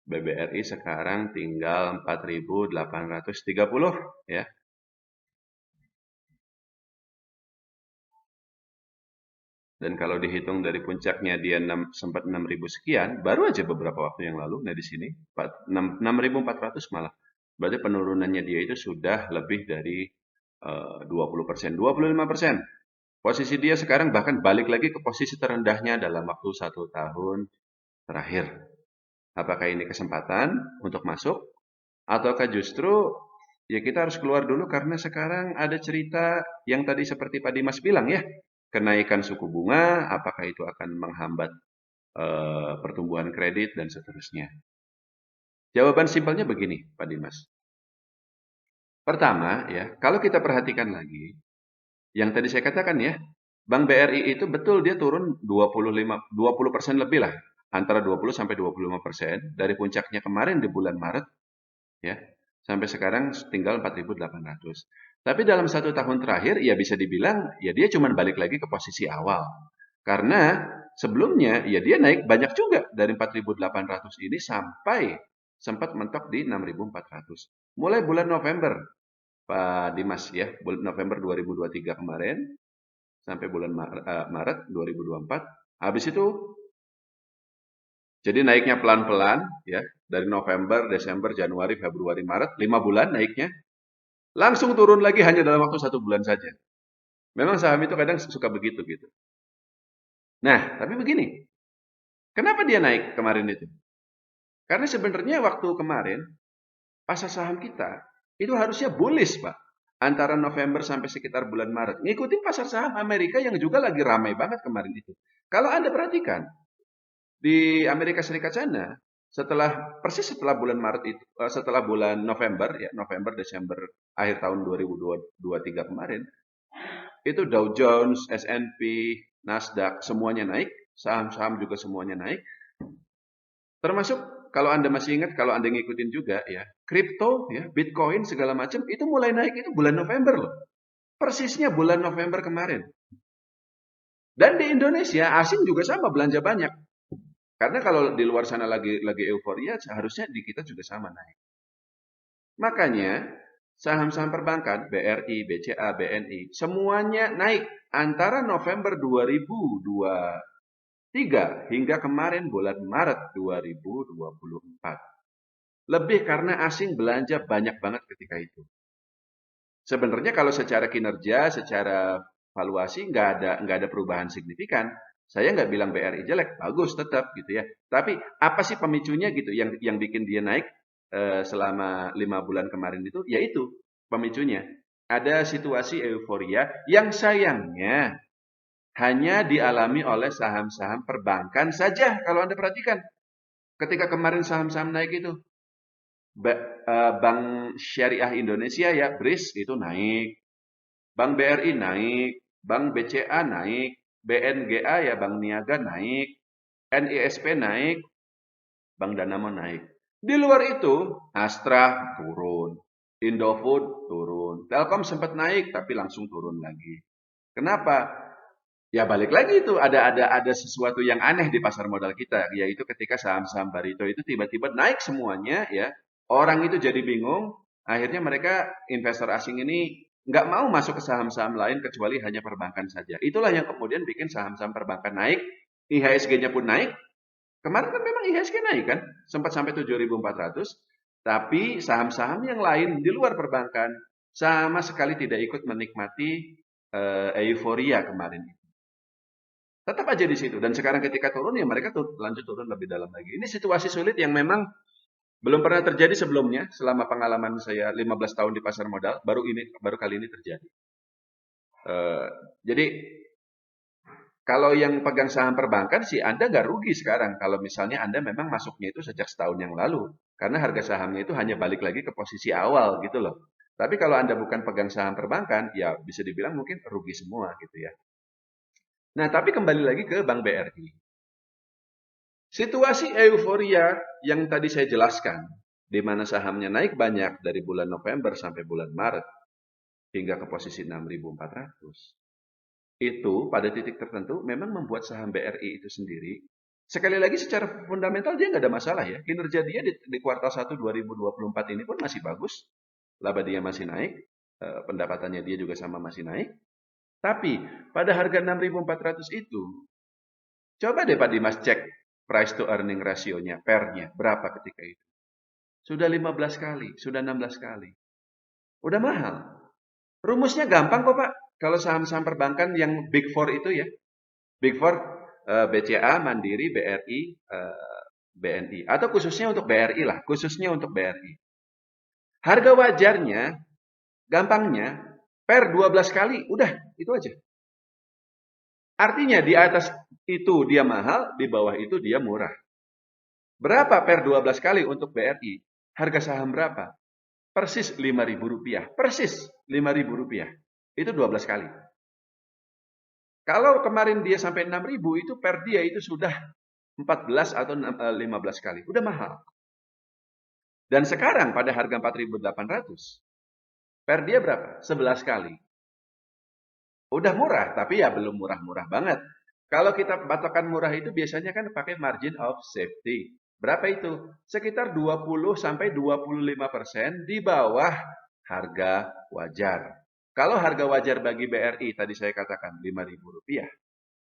BBRI sekarang tinggal 4.830 ya. Dan kalau dihitung dari puncaknya dia sempat 6.000 sekian, baru aja beberapa waktu yang lalu, nah di sini 6.400 malah. Berarti penurunannya dia itu sudah lebih dari 20%, 25%. Posisi dia sekarang bahkan balik lagi ke posisi terendahnya dalam waktu 1 tahun terakhir. Apakah ini kesempatan untuk masuk? Ataukah justru ya kita harus keluar dulu karena sekarang ada cerita yang tadi seperti Pak Dimas bilang ya, kenaikan suku bunga, apakah itu akan menghambat pertumbuhan kredit dan seterusnya. Jawaban simpelnya begini, Pak Dimas. Pertama ya, kalau kita perhatikan lagi, yang tadi saya katakan ya, Bank BRI itu betul dia turun 20% lebih lah, antara 20 sampai 25% dari puncaknya kemarin di bulan Maret ya, sampai sekarang tinggal 4.800. Tapi dalam 1 tahun terakhir, ya bisa dibilang, ya dia cuma balik lagi ke posisi awal. Karena sebelumnya, ya dia naik banyak juga dari 4.800 ini sampai sempat mentok di 6.400. Mulai bulan November, Pak Dimas ya, bulan November 2023 kemarin, sampai bulan Maret 2024. Habis itu jadi naiknya pelan-pelan ya, dari November, Desember, Januari, Februari, Maret, 5 bulan naiknya, langsung turun lagi hanya dalam waktu 1 bulan saja. Memang saham itu kadang suka begitu gitu. Nah, tapi begini, kenapa dia naik kemarin itu? Karena sebenarnya waktu kemarin pasar saham kita itu harusnya bullish, Pak. Antara November sampai sekitar bulan Maret. Ngikutin pasar saham Amerika yang juga lagi ramai banget kemarin itu. Kalau Anda perhatikan, di Amerika Serikat sana, setelah bulan Maret itu, setelah bulan November ya, November, Desember, akhir tahun 2023 kemarin, itu Dow Jones, S&P, Nasdaq semuanya naik, saham-saham juga semuanya naik. Termasuk kalau Anda masih ingat, kalau Anda ngikutin juga ya, kripto ya, Bitcoin segala macam itu mulai naik itu bulan November loh. Persisnya bulan November kemarin. Dan di Indonesia asing juga sama belanja banyak. Karena kalau di luar sana lagi euforia, seharusnya di kita juga sama naik. Makanya saham-saham perbankan, BRI, BCA, BNI, semuanya naik antara November 2023 hingga kemarin bulan Maret 2024. Lebih karena asing belanja banyak banget ketika itu. Sebenarnya kalau secara kinerja, secara valuasi nggak ada perubahan signifikan. Saya nggak bilang BRI jelek, bagus tetap gitu ya. Tapi apa sih pemicunya gitu yang bikin dia naik selama 5 bulan kemarin itu? Yaitu pemicunya. Ada situasi euforia yang sayangnya hanya dialami oleh saham-saham perbankan saja. Kalau Anda perhatikan, ketika kemarin saham-saham naik itu, Bank Syariah Indonesia ya, BRIS itu naik, Bank BRI naik, Bank BCA naik, BNGA ya Bank Niaga naik, NISP naik, Bank Danamon naik. Di luar itu, Astra turun, Indofood turun, Telkom sempat naik tapi langsung turun lagi. Kenapa? Ya balik lagi itu ada sesuatu yang aneh di pasar modal kita, yaitu ketika saham-saham Barito itu tiba-tiba naik semuanya ya. Orang itu jadi bingung, akhirnya mereka investor asing ini nggak mau masuk ke saham-saham lain kecuali hanya perbankan saja. Itulah yang kemudian bikin saham-saham perbankan naik, IHSG-nya pun naik. Kemarin kan memang IHSG naik kan, sempat sampai 7.400, tapi saham-saham yang lain di luar perbankan sama sekali tidak ikut menikmati euforia kemarin. Tetap aja di situ. Dan sekarang ketika turun, ya mereka lanjut turun lebih dalam lagi. Ini situasi sulit yang memang belum pernah terjadi sebelumnya selama pengalaman saya 15 tahun di pasar modal, baru kali ini terjadi. Jadi kalau yang pegang saham perbankan sih Anda nggak rugi sekarang kalau misalnya Anda memang masuknya itu sejak setahun yang lalu. Karena harga sahamnya itu hanya balik lagi ke posisi awal gitu loh. Tapi kalau Anda bukan pegang saham perbankan, ya bisa dibilang mungkin rugi semua gitu ya. Nah, tapi kembali lagi ke Bank BRI. Situasi euforia yang tadi saya jelaskan, di mana sahamnya naik banyak dari bulan November sampai bulan Maret hingga ke posisi 6.400, itu pada titik tertentu memang membuat saham BRI itu sendiri Sekali lagi secara fundamental dia nggak ada masalah ya. Kinerja dia di kuartal 1 2024 ini pun masih bagus. Laba dia masih naik, pendapatannya dia juga sama masih naik. Tapi pada harga 6.400 itu, coba deh Pak Dimas cek price to earning rasionya, PER-nya, berapa ketika itu. Sudah 15 kali, sudah 16 kali. Udah mahal. Rumusnya gampang kok Pak. Kalau saham-saham perbankan yang Big Four itu ya. Big Four, BCA, Mandiri, BRI, BNI. Atau khususnya untuk BRI lah. Khususnya untuk BRI. Harga wajarnya, gampangnya, per 12 kali. Udah, itu aja. Artinya di atas itu dia mahal, di bawah itu dia murah. Berapa per 12 kali untuk BRI? Harga saham berapa? Persis Rp5.000. Persis Rp5.000. Itu 12 kali. Kalau kemarin dia sampai 6.000, itu per dia itu sudah 14 atau 15 kali. Udah mahal. Dan sekarang pada harga 4.800, per dia berapa? 11 kali. Udah murah, tapi ya belum murah-murah banget. Kalau kita patokan murah itu biasanya kan pakai margin of safety. Berapa itu? Sekitar 20 sampai 25% di bawah harga wajar. Kalau harga wajar bagi BRI tadi saya katakan Rp5.000,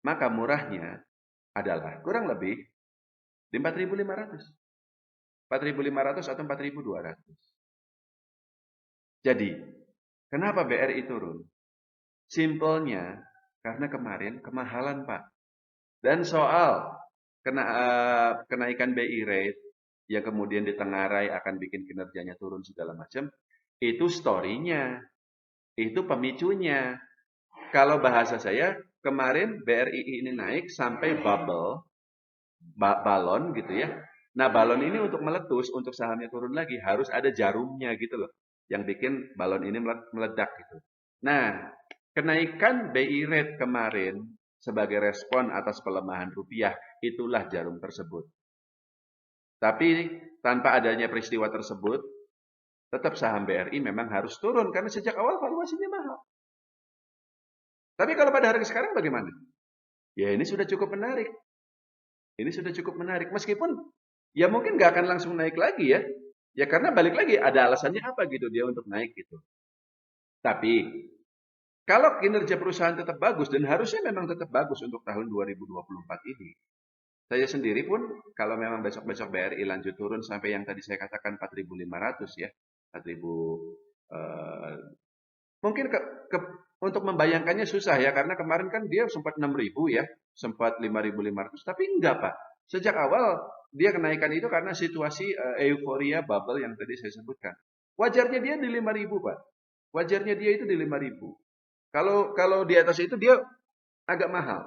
maka murahnya adalah kurang lebih di 4.500. 4.500 atau 4.200. Jadi, kenapa BRI turun? Simpelnya, karena kemarin kemahalan, Pak. Dan soal kenaikan BI rate yang kemudian ditengarai akan bikin kinerjanya turun segala macam, itu story-nya, itu pemicunya. Kalau bahasa saya, kemarin BRI ini naik sampai bubble, balon gitu ya. Nah, balon ini untuk meletus, untuk sahamnya turun lagi, harus ada jarumnya gitu loh, yang bikin balon ini meledak gitu. Nah, kenaikan BI rate kemarin sebagai respon atas pelemahan rupiah, itulah jarum tersebut. Tapi tanpa adanya peristiwa tersebut, tetap saham BRI memang harus turun karena sejak awal valuasinya mahal. Tapi kalau pada hari sekarang bagaimana? Ya ini sudah cukup menarik. Ini sudah cukup menarik. Meskipun ya mungkin nggak akan langsung naik lagi ya. Ya karena balik lagi ada alasannya apa gitu dia untuk naik gitu. Tapi kalau kinerja perusahaan tetap bagus dan harusnya memang tetap bagus untuk tahun 2024 ini. Saya sendiri pun kalau memang besok-besok BRI lanjut turun sampai yang tadi saya katakan 4.500 ya. 4.000 eh, mungkin untuk membayangkannya susah ya karena kemarin kan dia sempat 6.000 ya, sempat 5.500 tapi enggak, Pak. Sejak awal dia kenaikan itu karena situasi euforia bubble yang tadi saya sebutkan. Wajarnya dia di 5.000, Pak. Wajarnya dia itu di 5.000. Kalau kalau di atas itu dia agak mahal.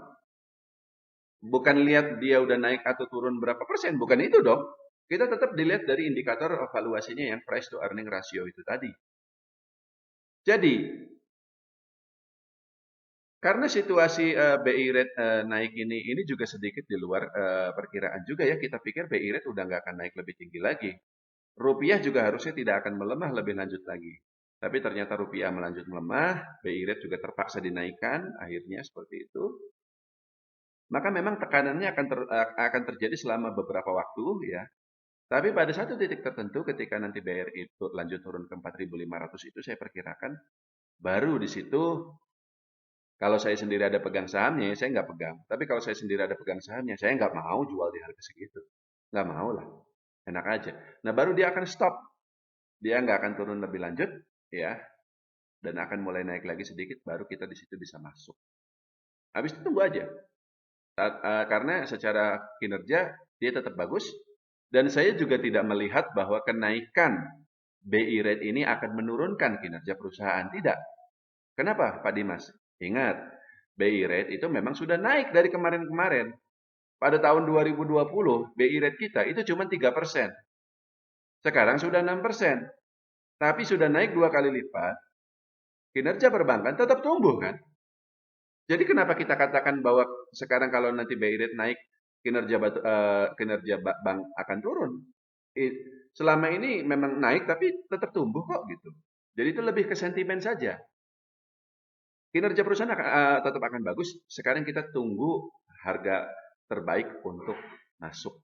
Bukan lihat dia udah naik atau turun berapa persen, bukan itu dong. Kita tetap dilihat dari indikator valuasinya yang price to earning ratio itu tadi. Jadi, karena situasi BI rate naik ini juga sedikit di luar perkiraan juga ya. Kita pikir BI rate udah nggak akan naik lebih tinggi lagi. Rupiah juga harusnya tidak akan melemah lebih lanjut lagi. Tapi ternyata rupiah melanjut melemah, BI rate juga terpaksa dinaikkan, akhirnya seperti itu. Maka memang tekanannya akan terjadi selama beberapa waktu ya. Tapi pada satu titik tertentu ketika nanti BRI itu lanjut turun ke 4.500 itu saya perkirakan baru di situ kalau saya sendiri ada pegang sahamnya ya saya nggak pegang. Tapi kalau saya sendiri ada pegang sahamnya saya nggak mau jual di harga segitu. Nggak mau lah. Enak aja. Nah baru dia akan stop. Dia nggak akan turun lebih lanjut ya. Dan akan mulai naik lagi sedikit baru kita di situ bisa masuk. Habis itu tunggu aja. Karena secara kinerja dia tetap bagus. Dan saya juga tidak melihat bahwa kenaikan BI rate ini akan menurunkan kinerja perusahaan. Tidak. Kenapa Pak Dimas? Ingat, BI rate itu memang sudah naik dari kemarin-kemarin. Pada tahun 2020, BI rate kita itu cuma 3%. Sekarang sudah 6%. Tapi sudah naik 2 kali lipat. Kinerja perbankan tetap tumbuh kan? Jadi kenapa kita katakan bahwa sekarang kalau nanti BI rate naik, kinerja bank akan turun? Selama ini memang naik tapi tetap tumbuh kok gitu. Jadi itu lebih ke sentimen saja. Kinerja perusahaan tetap akan bagus. Sekarang kita tunggu harga terbaik untuk masuk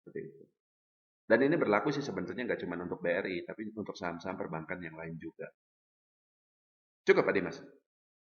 seperti itu. Dan ini berlaku sih sebenarnya nggak cuma untuk BRI, tapi untuk saham-saham perbankan yang lain juga. Cukup Pak Dimas.